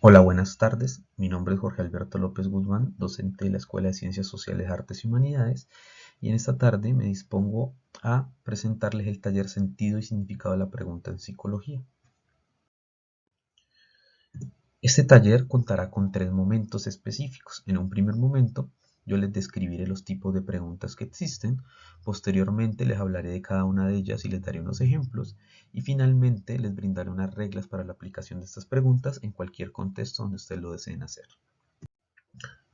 Hola, buenas tardes. Mi nombre es Jorge Alberto López Guzmán, docente de la Escuela de Ciencias Sociales, Artes y Humanidades, y en esta tarde me dispongo a presentarles el taller Sentido y Significado de la Pregunta en Psicología. Este taller contará con 3 momentos específicos. En un primer momento, yo les describiré los tipos de preguntas que existen, posteriormente les hablaré de cada una de ellas y les daré unos ejemplos, y finalmente les brindaré unas reglas para la aplicación de estas preguntas en cualquier contexto donde ustedes lo deseen hacer.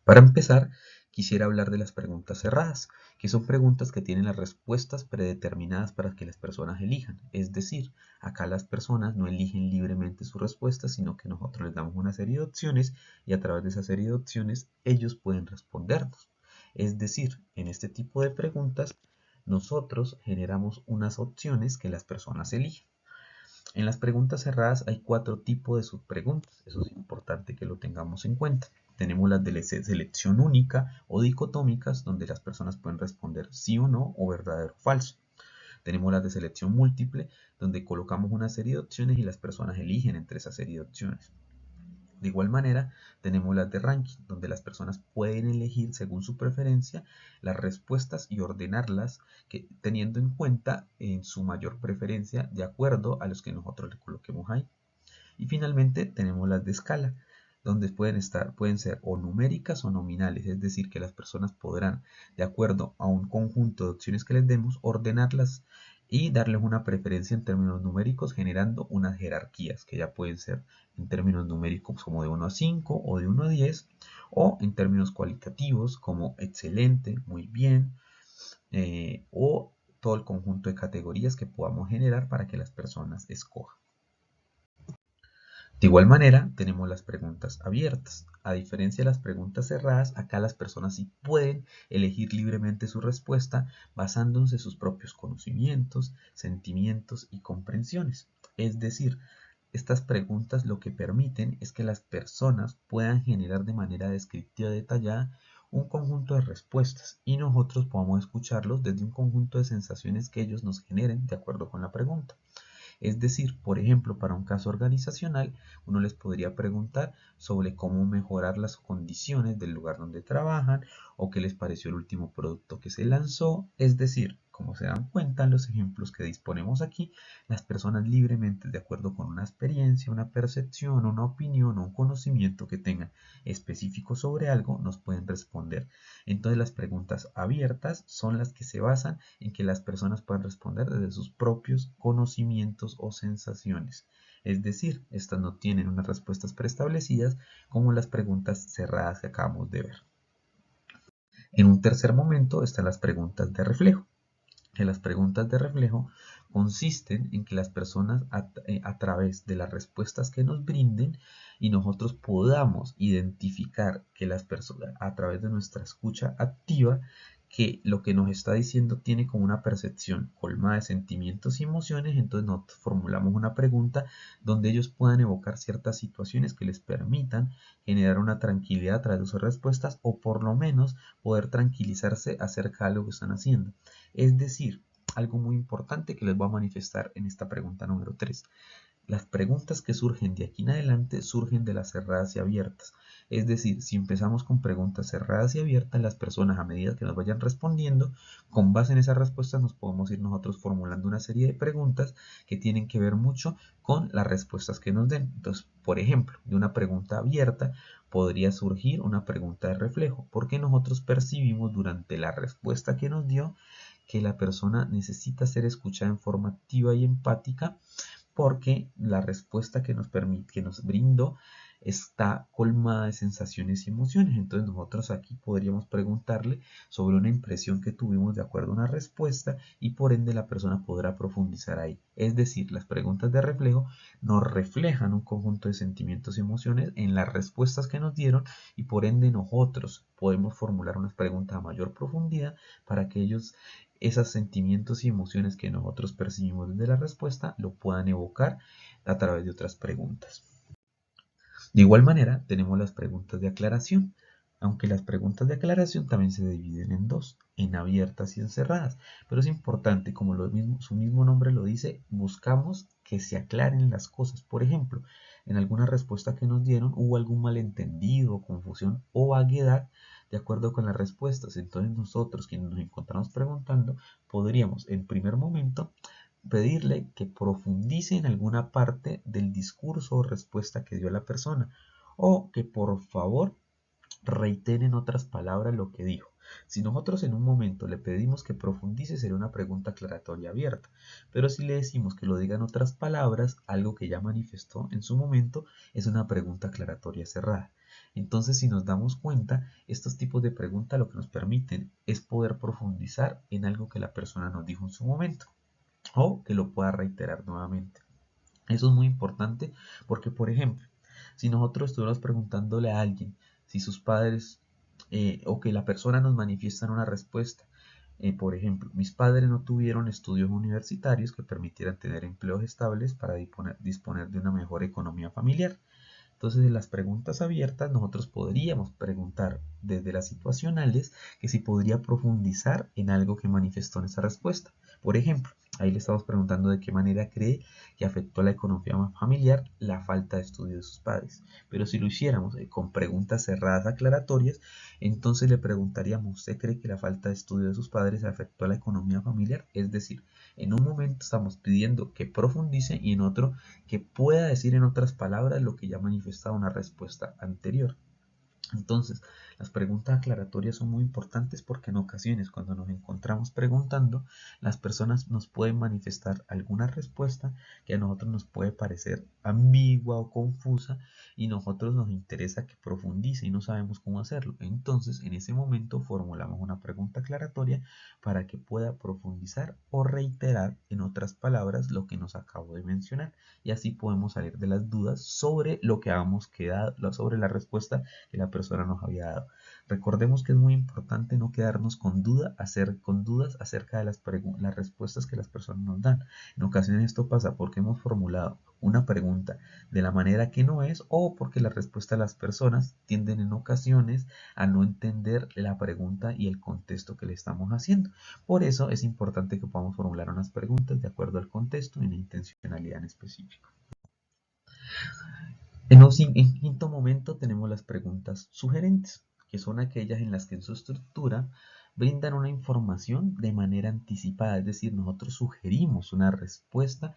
Para empezar, quisiera hablar de las preguntas cerradas, que son preguntas que tienen las respuestas predeterminadas para que las personas elijan. Es decir, acá las personas no eligen libremente su respuesta, sino que nosotros les damos una serie de opciones y a través de esa serie de opciones ellos pueden respondernos. Es decir, en este tipo de preguntas nosotros generamos unas opciones que las personas eligen. En las preguntas cerradas hay 4 tipos de subpreguntas, eso es importante que lo tengamos en cuenta. Tenemos las de selección única o dicotómicas, donde las personas pueden responder sí o no o verdadero o falso. Tenemos las de selección múltiple, donde colocamos una serie de opciones y las personas eligen entre esa serie de opciones. De igual manera, tenemos las de ranking, donde las personas pueden elegir según su preferencia las respuestas y ordenarlas teniendo en cuenta en su mayor preferencia de acuerdo a los que nosotros le coloquemos ahí. Y finalmente tenemos las de escala, donde pueden ser o numéricas o nominales, es decir, que las personas podrán, de acuerdo a un conjunto de opciones que les demos, ordenarlas y darles una preferencia en términos numéricos, generando unas jerarquías que ya pueden ser en términos numéricos como de 1 a 5 o de 1 a 10, o en términos cualitativos como excelente, muy bien, o todo el conjunto de categorías que podamos generar para que las personas escojan. De igual manera, tenemos las preguntas abiertas. A diferencia de las preguntas cerradas, acá las personas sí pueden elegir libremente su respuesta basándose en sus propios conocimientos, sentimientos y comprensiones. Es decir, estas preguntas lo que permiten es que las personas puedan generar de manera descriptiva y detallada un conjunto de respuestas y nosotros podamos escucharlos desde un conjunto de sensaciones que ellos nos generen de acuerdo con la pregunta. Es decir, por ejemplo, para un caso organizacional, uno les podría preguntar sobre cómo mejorar las condiciones del lugar donde trabajan o qué les pareció el último producto que se lanzó. Es decir, como se dan cuenta en los ejemplos que disponemos aquí, las personas libremente, de acuerdo con una experiencia, una percepción, una opinión o un conocimiento que tengan específico sobre algo, nos pueden responder. Entonces las preguntas abiertas son las que se basan en que las personas puedan responder desde sus propios conocimientos o sensaciones. Es decir, estas no tienen unas respuestas preestablecidas como las preguntas cerradas que acabamos de ver. En un tercer momento están las preguntas de reflejo. Que las preguntas de reflejo consisten en que las personas a través de las respuestas que nos brinden y nosotros podamos identificar que las personas a través de nuestra escucha activa que lo que nos está diciendo tiene como una percepción colmada de sentimientos y emociones, entonces nosotros formulamos una pregunta donde ellos puedan evocar ciertas situaciones que les permitan generar una tranquilidad a través de sus respuestas o por lo menos poder tranquilizarse acerca de lo que están haciendo. Es decir, algo muy importante que les voy a manifestar en esta pregunta número 3. Las preguntas que surgen de aquí en adelante surgen de las cerradas y abiertas. Es decir, si empezamos con preguntas cerradas y abiertas, las personas a medida que nos vayan respondiendo, con base en esas respuestas nos podemos ir nosotros formulando una serie de preguntas que tienen que ver mucho con las respuestas que nos den. Entonces, por ejemplo, de una pregunta abierta podría surgir una pregunta de reflejo, porque nosotros percibimos durante la respuesta que nos dio que la persona necesita ser escuchada en forma activa y empática porque la respuesta que nos brindó está colmada de sensaciones y emociones. Entonces nosotros aquí podríamos preguntarle sobre una impresión que tuvimos de acuerdo a una respuesta y por ende la persona podrá profundizar ahí. Es decir, las preguntas de reflejo nos reflejan un conjunto de sentimientos y emociones en las respuestas que nos dieron y por ende nosotros podemos formular unas preguntas a mayor profundidad para que ellos esos sentimientos y emociones que nosotros percibimos desde la respuesta lo puedan evocar a través de otras preguntas. De igual manera, tenemos las preguntas de aclaración. aunque las preguntas de aclaración también se dividen en dos, en abiertas y en cerradas. Pero es importante, como su mismo nombre lo dice, buscamos que se aclaren las cosas. Por ejemplo, en alguna respuesta que nos dieron hubo algún malentendido, confusión o vaguedad de acuerdo con las respuestas. Entonces nosotros, quienes nos encontramos preguntando, podríamos en primer momento pedirle que profundice en alguna parte del discurso o respuesta que dio la persona, o que por favor reitere en otras palabras lo que dijo. Si nosotros en un momento le pedimos que profundice, sería una pregunta aclaratoria abierta, pero si le decimos que lo diga en otras palabras, algo que ya manifestó en su momento, es una pregunta aclaratoria cerrada. Entonces, si nos damos cuenta, estos tipos de preguntas lo que nos permiten es poder profundizar en algo que la persona nos dijo en su momento o que lo pueda reiterar nuevamente. Eso es muy importante porque, por ejemplo, si nosotros estuviéramos preguntándole a alguien si sus padres o que la persona nos manifiesta en una respuesta, por ejemplo, mis padres no tuvieron estudios universitarios que permitieran tener empleos estables para disponer de una mejor economía familiar. Entonces, en las preguntas abiertas, nosotros podríamos preguntar desde las situacionales que si podría profundizar en algo que manifestó en esa respuesta. Por ejemplo, ahí le estamos preguntando de qué manera cree que afectó a la economía familiar la falta de estudio de sus padres. Pero si lo hiciéramos con preguntas cerradas aclaratorias, entonces le preguntaríamos, ¿usted cree que la falta de estudio de sus padres afectó a la economía familiar? Es decir, en un momento estamos pidiendo que profundice y en otro que pueda decir en otras palabras lo que ya manifestaba una respuesta anterior. Entonces, las preguntas aclaratorias son muy importantes porque en ocasiones cuando nos encontramos preguntando, las personas nos pueden manifestar alguna respuesta que a nosotros nos puede parecer ambigua o confusa y nosotros nos interesa que profundice y no sabemos cómo hacerlo. Entonces, en ese momento formulamos una pregunta aclaratoria para que pueda profundizar o reiterar en otras palabras lo que nos acabo de mencionar y así podemos salir de las dudas sobre lo que habíamos quedado, sobre la respuesta que la persona nos había dado. Recordemos que es muy importante no quedarnos con dudas acerca de las respuestas que las personas nos dan. En ocasiones esto pasa porque hemos formulado una pregunta de la manera que no es o porque la respuesta de las personas tienden en ocasiones a no entender la pregunta y el contexto que le estamos haciendo. Por eso es importante que podamos formular unas preguntas de acuerdo al contexto y la intencionalidad en específico. En quinto momento tenemos las preguntas sugerentes, que son aquellas en las que en su estructura brindan una información de manera anticipada, es decir, nosotros sugerimos una respuesta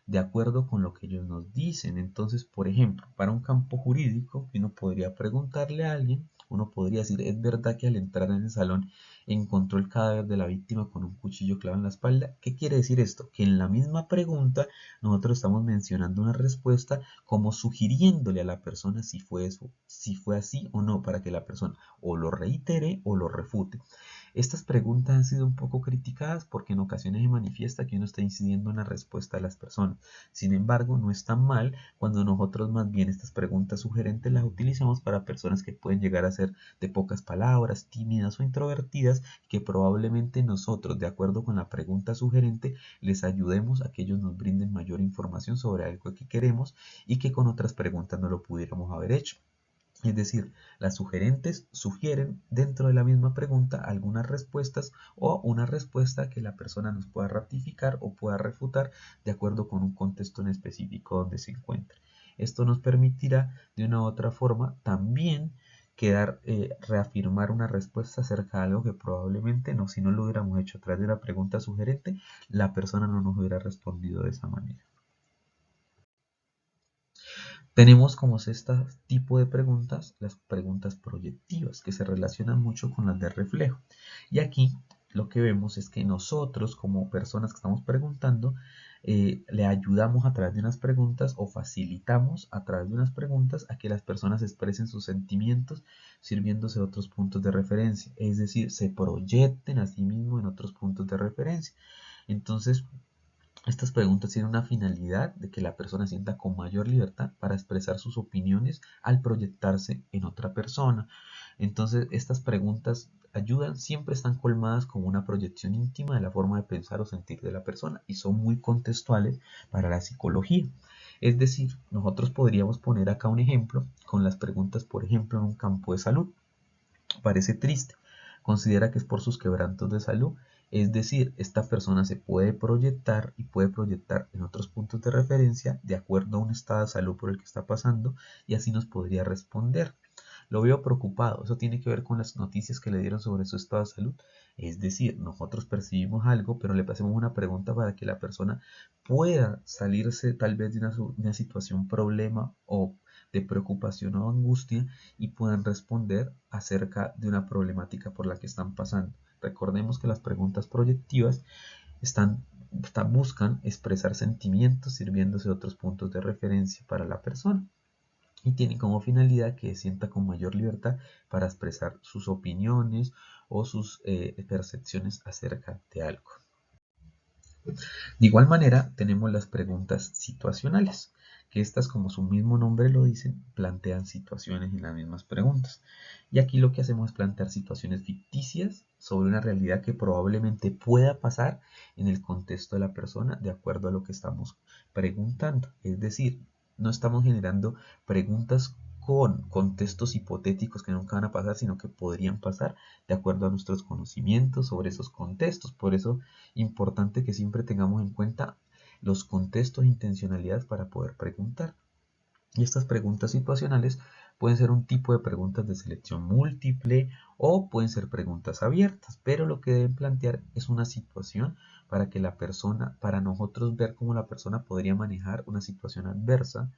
de acuerdo con lo que ellos nos dicen. Entonces, por ejemplo, para un campo jurídico, uno podría preguntarle a alguien, uno podría decir, ¿es verdad que al entrar en el salón encontró el cadáver de la víctima con un cuchillo clavado en la espalda? ¿Qué quiere decir esto? Que en la misma pregunta nosotros estamos mencionando una respuesta como sugiriéndole a la persona si fue eso, si fue así o no, para que la persona o lo reitere o lo refute. Estas preguntas han sido un poco criticadas porque en ocasiones se manifiesta que uno está incidiendo en la respuesta de las personas. Sin embargo, no es tan mal cuando nosotros más bien estas preguntas sugerentes las utilizamos para personas que pueden llegar a ser de pocas palabras, tímidas o introvertidas, que probablemente nosotros, de acuerdo con la pregunta sugerente, les ayudemos a que ellos nos brinden mayor información sobre algo que queremos y que con otras preguntas no lo pudiéramos haber hecho. Es decir, las sugerentes sugieren dentro de la misma pregunta algunas respuestas o una respuesta que la persona nos pueda ratificar o pueda refutar de acuerdo con un contexto en específico donde se encuentre. Esto nos permitirá de una u otra forma también reafirmar una respuesta acerca de algo que probablemente no, si no lo hubiéramos hecho a través de una pregunta sugerente, la persona no nos hubiera respondido de esa manera. Tenemos como sexto tipo de preguntas las preguntas proyectivas que se relacionan mucho con las de reflejo. Y aquí lo que vemos es que nosotros como personas que estamos preguntando le ayudamos a través de unas preguntas o facilitamos a través de unas preguntas a que las personas expresen sus sentimientos sirviéndose de otros puntos de referencia. Es decir, se proyecten a sí mismos en otros puntos de referencia. Entonces, estas preguntas tienen una finalidad de que la persona sienta con mayor libertad para expresar sus opiniones al proyectarse en otra persona. Entonces, estas preguntas ayudan, siempre están colmadas como una proyección íntima de la forma de pensar o sentir de la persona y son muy contextuales para la psicología. Es decir, nosotros podríamos poner acá un ejemplo con las preguntas, por ejemplo, en un campo de salud. Parece triste. Considera que es por sus quebrantos de salud. Es decir, esta persona se puede proyectar y puede proyectar en otros puntos de referencia de acuerdo a un estado de salud por el que está pasando y así nos podría responder. Lo veo preocupado. Eso tiene que ver con las noticias que le dieron sobre su estado de salud. Es decir, nosotros percibimos algo, pero le hacemos una pregunta para que la persona pueda salirse tal vez de una situación, problema o de preocupación o angustia y puedan responder acerca de una problemática por la que están pasando. Recordemos que las preguntas proyectivas buscan expresar sentimientos sirviéndose de otros puntos de referencia para la persona y tienen como finalidad que se sienta con mayor libertad para expresar sus opiniones o sus percepciones acerca de algo. De igual manera, tenemos las preguntas situacionales, que estas, como su mismo nombre lo dicen, plantean situaciones en las mismas preguntas. Y aquí lo que hacemos es plantear situaciones ficticias sobre una realidad que probablemente pueda pasar en el contexto de la persona de acuerdo a lo que estamos preguntando. Es decir, no estamos generando preguntas con contextos hipotéticos que nunca van a pasar, sino que podrían pasar de acuerdo a nuestros conocimientos sobre esos contextos. Por eso importante que siempre tengamos en cuenta los contextos e intencionalidades para poder preguntar. Y estas preguntas situacionales pueden ser un tipo de preguntas de selección múltiple o pueden ser preguntas abiertas, pero lo que deben plantear es una situación para que la persona, para nosotros ver cómo la persona podría manejar una situación adversa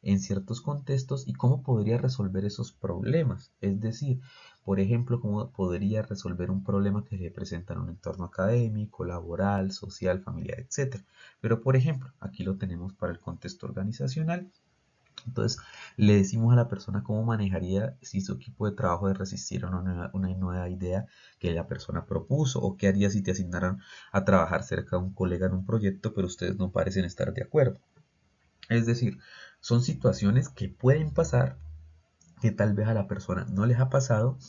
en ciertos contextos y cómo podría resolver esos problemas. Es decir, por ejemplo, cómo podría resolver un problema que se presenta en un entorno académico, laboral, social, familiar, etc. Pero, por ejemplo, aquí lo tenemos para el contexto organizacional. Entonces, le decimos a la persona cómo manejaría si su equipo de trabajo de resistir a una nueva idea que la persona propuso o qué haría si te asignaran a trabajar cerca de un colega en un proyecto, pero ustedes no parecen estar de acuerdo. Es decir, son situaciones que pueden pasar, que tal vez a la persona no les ha pasado,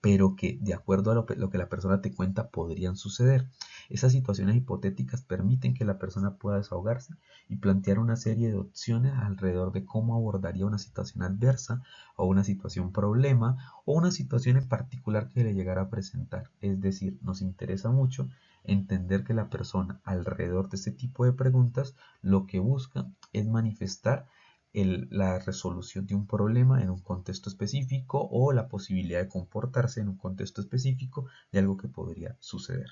pero que de acuerdo a lo que la persona te cuenta podrían suceder. Esas situaciones hipotéticas permiten que la persona pueda desahogarse y plantear una serie de opciones alrededor de cómo abordaría una situación adversa o una situación problema o una situación en particular que le llegara a presentar. Es decir, nos interesa mucho entender que la persona alrededor de este tipo de preguntas lo que busca es manifestar la resolución de un problema en un contexto específico o la posibilidad de comportarse en un contexto específico de algo que podría suceder.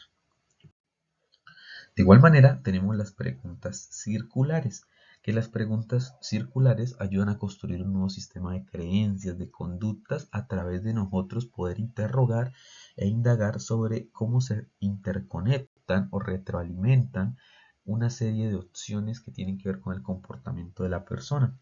De igual manera, tenemos las preguntas circulares, que las preguntas circulares ayudan a construir un nuevo sistema de creencias, de conductas, a través de nosotros poder interrogar e indagar sobre cómo se interconectan o retroalimentan una serie de opciones que tienen que ver con el comportamiento de la persona.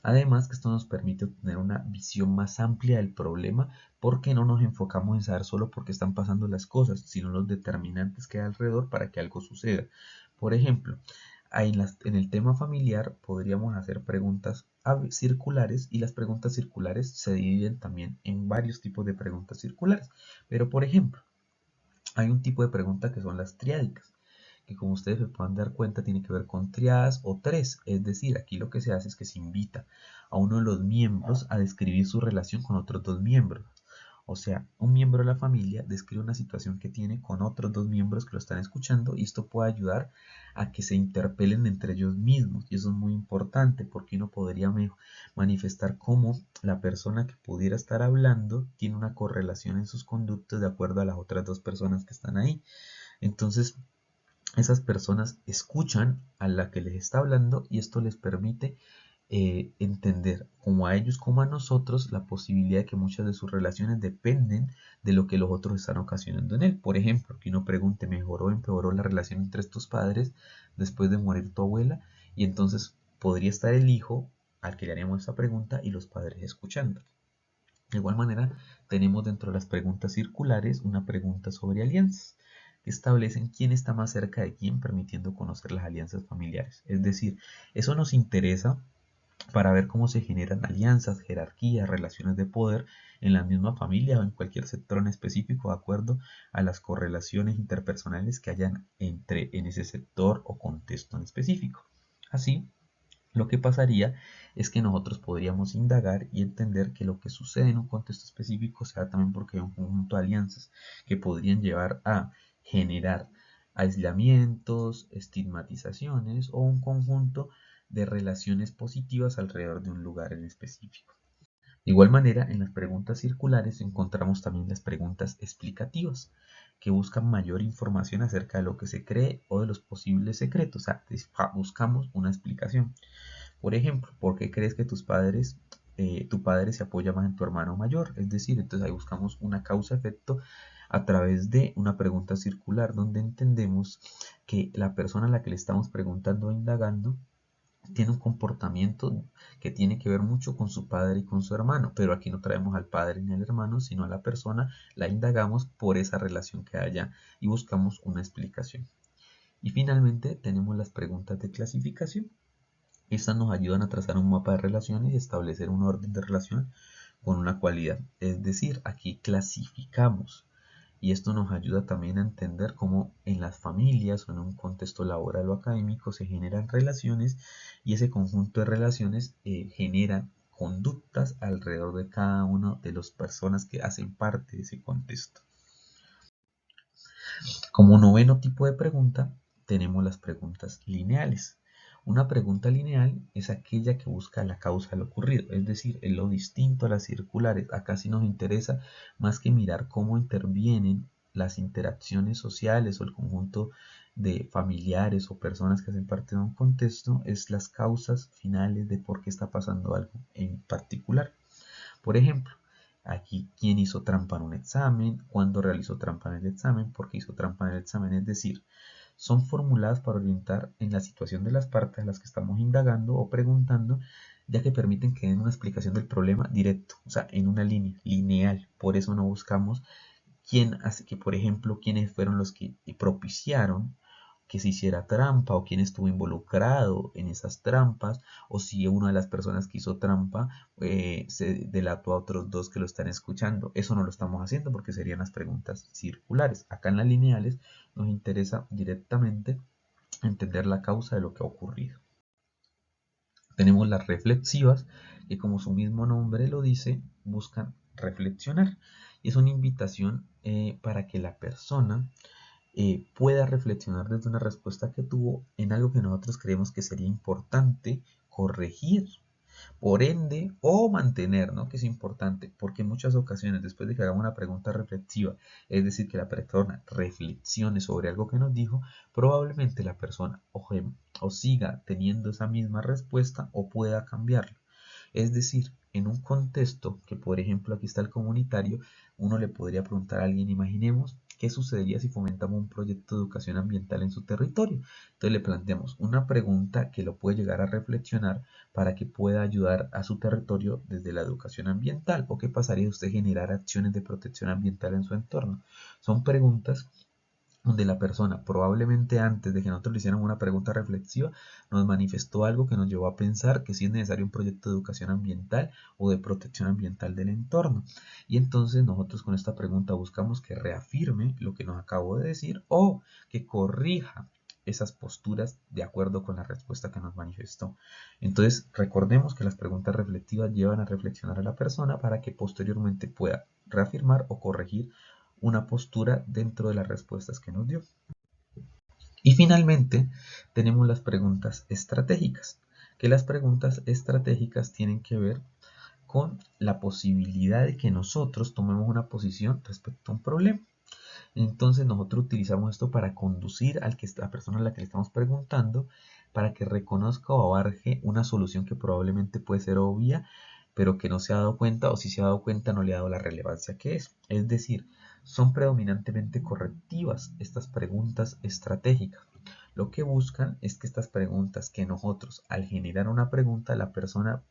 Además que esto nos permite obtener una visión más amplia del problema porque no nos enfocamos en saber solo por qué están pasando las cosas, sino los determinantes que hay alrededor para que algo suceda. Por ejemplo, en el tema familiar podríamos hacer preguntas circulares y las preguntas circulares se dividen también en varios tipos de preguntas circulares. Pero por ejemplo, hay un tipo de pregunta que son las triádicas, que como ustedes se puedan dar cuenta tiene que ver con triadas o tres. Es decir, aquí lo que se hace es que se invita a uno de los miembros a describir su relación con otros dos miembros. O sea, un miembro de la familia describe una situación que tiene con otros dos miembros que lo están escuchando y esto puede ayudar a que se interpelen entre ellos mismos. Y eso es muy importante porque uno podría manifestar cómo la persona que pudiera estar hablando tiene una correlación en sus conductas de acuerdo a las otras dos personas que están ahí. Entonces, esas personas escuchan a la que les está hablando y esto les permite entender como a ellos como a nosotros la posibilidad de que muchas de sus relaciones dependen de lo que los otros están ocasionando en él. Por ejemplo, que uno pregunte, ¿mejoró o empeoró la relación entre estos padres después de morir tu abuela? Y entonces podría estar el hijo al que le haríamos esta pregunta y los padres escuchando. De igual manera, tenemos dentro de las preguntas circulares una pregunta sobre alianzas, que establecen quién está más cerca de quién, permitiendo conocer las alianzas familiares. Es decir, eso nos interesa para ver cómo se generan alianzas, jerarquías, relaciones de poder en la misma familia o en cualquier sector en específico, de acuerdo a las correlaciones interpersonales que hayan en ese sector o contexto en específico. Así, Lo que pasaría es que nosotros podríamos indagar y entender que lo que sucede en un contexto específico se da también porque hay un conjunto de alianzas que podrían llevar a generar aislamientos, estigmatizaciones o un conjunto de relaciones positivas alrededor de un lugar en específico. De igual manera, en las preguntas circulares encontramos también las preguntas explicativas, que buscan mayor información acerca de lo que se cree o de los posibles secretos. O sea, buscamos una explicación. Por ejemplo, ¿por qué crees que tu padre se apoya más en tu hermano mayor? Es decir, entonces ahí buscamos una causa-efecto a través de una pregunta circular, donde entendemos que la persona a la que le estamos preguntando o indagando tiene un comportamiento que tiene que ver mucho con su padre y con su hermano, pero aquí no traemos al padre ni al hermano, sino a la persona, la indagamos por esa relación que haya y buscamos una explicación. Y finalmente tenemos las preguntas de clasificación. Estas nos ayudan a trazar un mapa de relaciones y establecer un orden de relación con una cualidad. Es decir, aquí clasificamos y esto nos ayuda también a entender cómo en las familias o en un contexto laboral o académico se generan relaciones y ese conjunto de relaciones genera conductas alrededor de cada una de las personas que hacen parte de ese contexto. Como noveno tipo de pregunta, tenemos las preguntas lineales. Una pregunta lineal es aquella que busca la causa de lo ocurrido, es decir, es lo distinto a las circulares. Acá sí nos interesa más que mirar cómo intervienen las interacciones sociales o el conjunto de familiares o personas que hacen parte de un contexto, es las causas finales de por qué está pasando algo en particular. Por ejemplo, aquí quién hizo trampa en un examen, cuándo realizó trampa en el examen, por qué hizo trampa en el examen, es decir, son formuladas para orientar en la situación de las partes a las que estamos indagando o preguntando, ya que permiten que den una explicación del problema directo, o sea, en una línea, lineal. Por eso no buscamos quién hace que, por ejemplo, quiénes fueron los que propiciaron que se hiciera trampa o quién estuvo involucrado en esas trampas o si una de las personas que hizo trampa se delató a otros dos que lo están escuchando. Eso no lo estamos haciendo porque serían las preguntas circulares. Acá en las lineales nos interesa directamente entender la causa de lo que ha ocurrido. Tenemos las reflexivas, que como su mismo nombre lo dice, buscan reflexionar. Y es una invitación para que la persona pueda reflexionar desde una respuesta que tuvo en algo que nosotros creemos que sería importante corregir, por ende, o mantener, ¿no? Que es importante, porque en muchas ocasiones, después de que hagamos una pregunta reflexiva, es decir, que la persona reflexione sobre algo que nos dijo, probablemente la persona o siga teniendo esa misma respuesta o pueda cambiarla. Es decir, en un contexto que, por ejemplo, aquí está el comunitario, uno le podría preguntar a alguien, imaginemos, ¿qué sucedería si fomentamos un proyecto de educación ambiental en su territorio? Entonces le planteamos una pregunta que lo puede llegar a reflexionar para que pueda ayudar a su territorio desde la educación ambiental. ¿O qué pasaría si usted generara acciones de protección ambiental en su entorno? Son preguntas donde la persona probablemente antes de que nosotros le hiciéramos una pregunta reflexiva nos manifestó algo que nos llevó a pensar que sí es necesario un proyecto de educación ambiental o de protección ambiental del entorno. Y entonces nosotros con esta pregunta buscamos que reafirme lo que nos acabo de decir o que corrija esas posturas de acuerdo con la respuesta que nos manifestó. Entonces recordemos que las preguntas reflexivas llevan a reflexionar a la persona para que posteriormente pueda reafirmar o corregir una postura dentro de las respuestas que nos dio. Y finalmente tenemos las preguntas estratégicas, que las preguntas estratégicas tienen que ver con la posibilidad de que nosotros tomemos una posición respecto a un problema. Entonces nosotros utilizamos esto para conducir a la persona a la que le estamos preguntando para que reconozca o abarque una solución que probablemente puede ser obvia, pero que no se ha dado cuenta o si se ha dado cuenta no le ha dado la relevancia que es. Es decir, son predominantemente correctivas estas preguntas estratégicas. Lo que buscan es que estas preguntas que nosotros al generar una pregunta la persona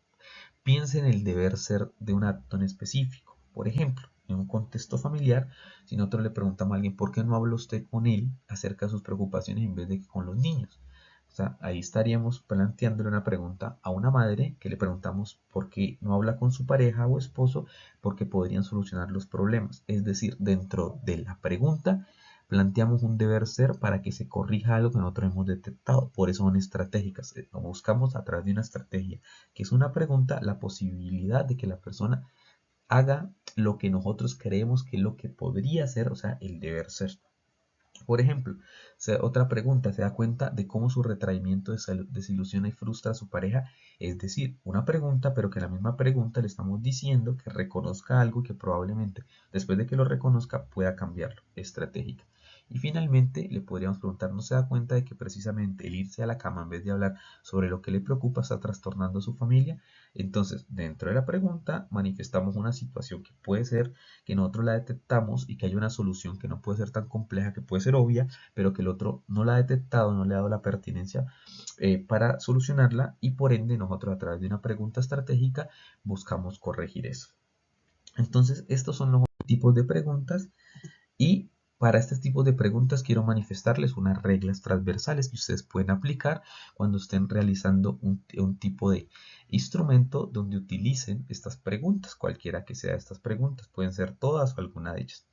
piense en el deber ser de un acto en específico. Por ejemplo, en un contexto familiar, si nosotros le preguntamos a alguien por qué no habla usted con él acerca de sus preocupaciones en vez de que con los niños. O sea, ahí estaríamos planteándole una pregunta a una madre que le preguntamos por qué no habla con su pareja o esposo porque podrían solucionar los problemas. Es decir, dentro de la pregunta Planteamos un deber ser para que se corrija algo que nosotros hemos detectado. Por eso son estratégicas. Buscamos a través de una estrategia, que es una pregunta, la posibilidad de que la persona haga lo que nosotros creemos que es lo que podría ser, o sea, el deber ser. Por ejemplo, otra pregunta, ¿se da cuenta de cómo su retraimiento desilusiona y frustra a su pareja? Es decir, una pregunta, pero que en la misma pregunta le estamos diciendo que reconozca algo que probablemente después de que lo reconozca pueda cambiarlo. Estratégica. Y finalmente le podríamos preguntar, ¿no se da cuenta de que precisamente el irse a la cama en vez de hablar sobre lo que le preocupa está trastornando a su familia? Entonces, dentro de la pregunta manifestamos una situación que puede ser que nosotros la detectamos y que hay una solución que no puede ser tan compleja, que puede ser obvia, pero que el otro no la ha detectado, no le ha dado la pertinencia para solucionarla, y por ende nosotros a través de una pregunta estratégica buscamos corregir eso. Entonces, estos son los tipos de preguntas, y para este tipo de preguntas quiero manifestarles unas reglas transversales que ustedes pueden aplicar cuando estén realizando un tipo de instrumento donde utilicen estas preguntas, cualquiera que sea estas preguntas, pueden ser todas o alguna de ellas.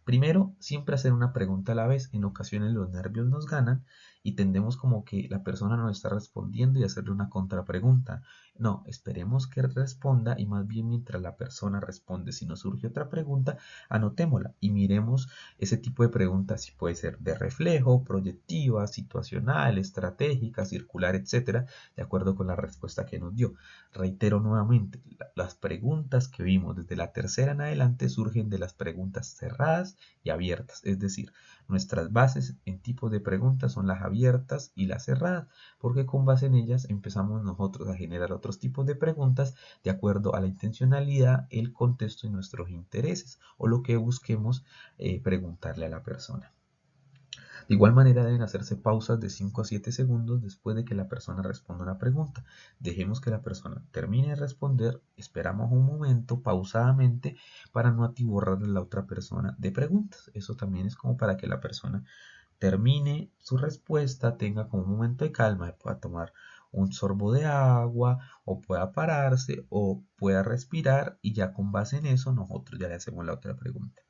Primero, siempre hacer una pregunta a la vez. En ocasiones los nervios nos ganan y tendemos como que la persona nos está respondiendo y hacerle una contrapregunta. No, esperemos que responda, y más bien mientras la persona responde, si nos surge otra pregunta, anotémosla y miremos ese tipo de preguntas, si puede ser de reflejo, proyectiva, situacional, estratégica, circular, etcétera, de acuerdo con la respuesta que nos dio. Reitero nuevamente, las preguntas que vimos desde la tercera en adelante surgen de las preguntas cerradas y abiertas, es decir, nuestras bases en tipos de preguntas son las abiertas y las cerradas, porque con base en ellas empezamos nosotros a generar otros tipos de preguntas de acuerdo a la intencionalidad, el contexto y nuestros intereses, o lo que busquemos preguntarle a la persona. De igual manera deben hacerse pausas de 5 a 7 segundos después de que la persona responda una pregunta. Dejemos que la persona termine de responder, esperamos un momento pausadamente para no atiborrarle a la otra persona de preguntas. Eso también es como para que la persona termine su respuesta, tenga como un momento de calma, pueda tomar un sorbo de agua, o pueda pararse, o pueda respirar, y ya con base en eso nosotros ya le hacemos la otra pregunta.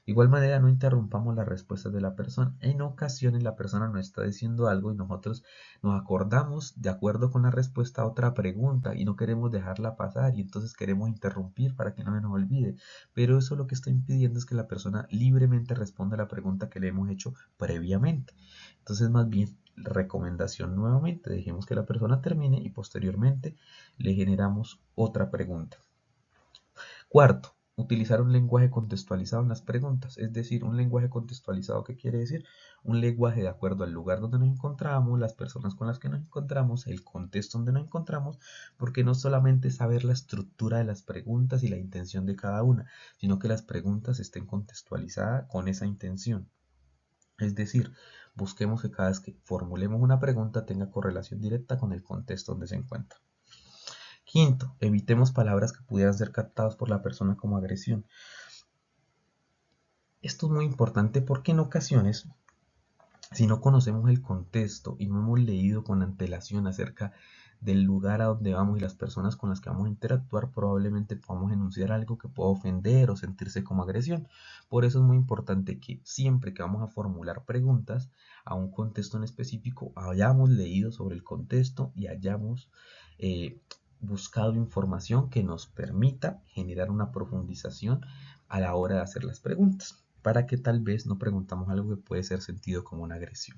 De igual manera, no interrumpamos las respuestas de la persona. En ocasiones la persona nos está diciendo algo y nosotros nos acordamos de acuerdo con la respuesta a otra pregunta y no queremos dejarla pasar, y entonces queremos interrumpir para que no se nos olvide. Pero eso lo que está impidiendo es que la persona libremente responda a la pregunta que le hemos hecho previamente. Entonces, más bien, recomendación nuevamente, dejemos que la persona termine y posteriormente le generamos otra pregunta. Cuarto, utilizar un lenguaje contextualizado en las preguntas. Es decir, un lenguaje contextualizado, ¿qué quiere decir? Un lenguaje de acuerdo al lugar donde nos encontramos, las personas con las que nos encontramos, el contexto donde nos encontramos, porque no solamente saber la estructura de las preguntas y la intención de cada una, sino que las preguntas estén contextualizadas con esa intención. Es decir, busquemos que cada vez que formulemos una pregunta tenga correlación directa con el contexto donde se encuentra. Quinto, evitemos palabras que pudieran ser captadas por la persona como agresión. Esto es muy importante porque en ocasiones, si no conocemos el contexto y no hemos leído con antelación acerca del lugar a donde vamos y las personas con las que vamos a interactuar, probablemente podamos enunciar algo que pueda ofender o sentirse como agresión. Por eso es muy importante que siempre que vamos a formular preguntas a un contexto en específico, hayamos leído sobre el contexto y hayamos buscado información que nos permita generar una profundización a la hora de hacer las preguntas, para que tal vez no preguntamos algo que puede ser sentido como una agresión.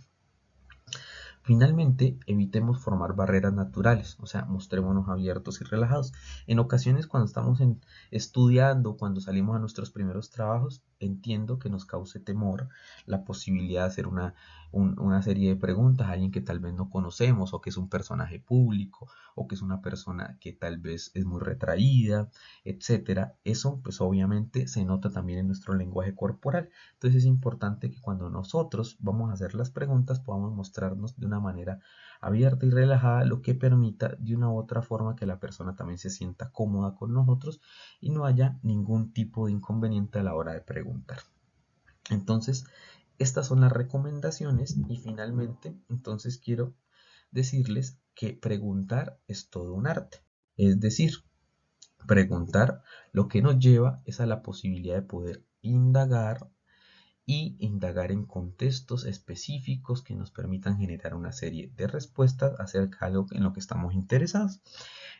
Finalmente, evitemos formar barreras naturales, o sea, mostrémonos abiertos y relajados. En ocasiones, cuando estamos estudiando, cuando salimos a nuestros primeros trabajos, entiendo que nos cause temor la posibilidad de hacer una serie de preguntas a alguien que tal vez no conocemos, o que es un personaje público, o que es una persona que tal vez es muy retraída, etcétera. Eso, pues obviamente, se nota también en nuestro lenguaje corporal. Entonces es importante que cuando nosotros vamos a hacer las preguntas podamos mostrarnos de una manera abierta y relajada, lo que permita de una u otra forma que la persona también se sienta cómoda con nosotros y no haya ningún tipo de inconveniente a la hora de preguntar. Entonces, estas son las recomendaciones, y finalmente, entonces quiero decirles que preguntar es todo un arte. Es decir, preguntar lo que nos lleva es a la posibilidad de poder indagar y indagar en contextos específicos que nos permitan generar una serie de respuestas acerca de algo en lo que estamos interesados.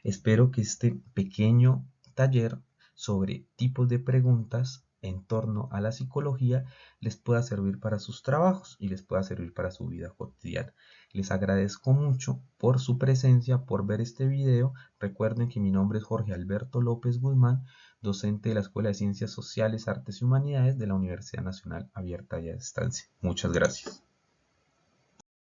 Espero que este pequeño taller sobre tipos de preguntas en torno a la psicología les pueda servir para sus trabajos y les pueda servir para su vida cotidiana. Les agradezco mucho por su presencia, por ver este video. Recuerden que mi nombre es Jorge Alberto López Guzmán, docente de la Escuela de Ciencias Sociales, Artes y Humanidades de la Universidad Nacional Abierta y a Distancia. Muchas gracias.